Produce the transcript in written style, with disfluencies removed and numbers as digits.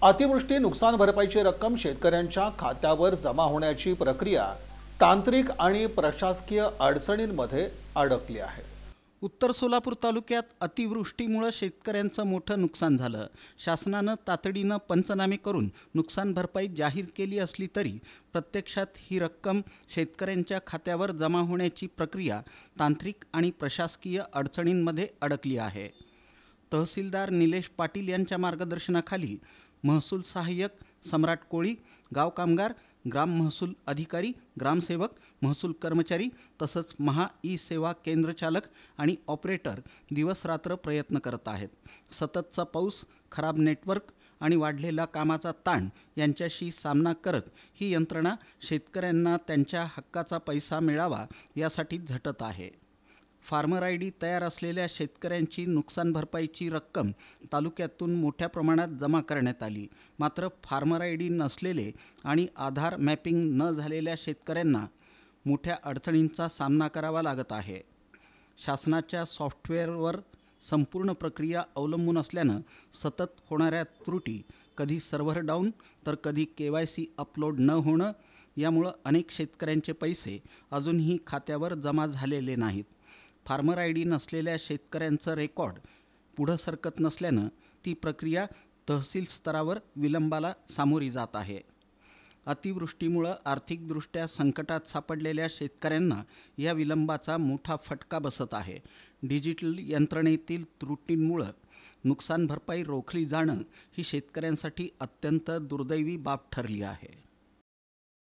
अतिवृष्टी नुकसान भरपाईची रक्कम शेतकऱ्यांच्या खात्यावर जमा होण्याची प्रक्रिया तांत्रिक आणि प्रशासकीय अडचणींमध्ये अडकली आहे। उत्तर सोलापूर तालुक्यात अतिवृष्टीमुळे शेतकऱ्यांचं मोठं नुकसान झालं। शासनानं तातडीनं पंचनामे करून नुकसान भरपाई जाहीर केली असली तरी प्रत्यक्षात ही रक्कम शेतकऱ्यांच्या खात्यावर जमा होण्याची प्रक्रिया तांत्रिक आणि प्रशासकीय अडचणींमध्ये अडकली आहे। तहसीलदार निलेश पाटील यांच्या मार्गदर्शनाखाली महसूल सहाय्यक सम्राट कोळी, गाव कामगार, ग्राम महसूल अधिकारी, ग्रामसेवक, महसूल कर्मचारी तसंच महा ई सेवा केंद्र चालक आणि ऑपरेटर दिवसरात्र प्रयत्न करत आहेत। सततचा पाऊस, खराब नेटवर्क आणि वाढलेला कामाचा ताण यांच्याशी सामना करत ही यंत्रणा शेतकऱ्यांना त्यांच्या हक्काचा पैसा मिळावा यासाठी झटत आहे। फार्मर आय डी तयार असलेल्या शेतकऱ्यांची नुकसान भरपाईची रक्कम तालुक्यातून मोठ्या प्रमाणात जमा करण्यात आली। मात्र फार्मर आय डी नसलेले आणि आधार मॅपिंग न झालेल्या शेतकऱ्यांना मोठ्या अडचणींचा सामना करावा लागत आहे। शासनाच्या सॉफ्टवेअरवर संपूर्ण प्रक्रिया अवलंबून असल्यानं सतत होणाऱ्या त्रुटी, कधी सर्व्हर डाऊन तर कधी KYC अपलोड न होणं यामुळं अनेक शेतकऱ्यांचे पैसे अजूनही खात्यावर जमा झालेले नाहीत। फार्मर आय डी नसलेल्या शेतकऱ्यांचं रेकॉर्ड पुढं सरकत नसल्यानं ती प्रक्रिया तहसील स्तरावर विलंबाला सामोरी जात आहे। अतिवृष्टीमुळं आर्थिकदृष्ट्या संकटात सापडलेल्या शेतकऱ्यांना या विलंबाचा मोठा फटका बसत आहे। डिजिटल यंत्रणेतील त्रुटींमुळं नुकसान भरपाई रोखली जाणं ही शेतकऱ्यांसाठी अत्यंत दुर्दैवी बाब ठरली आहे।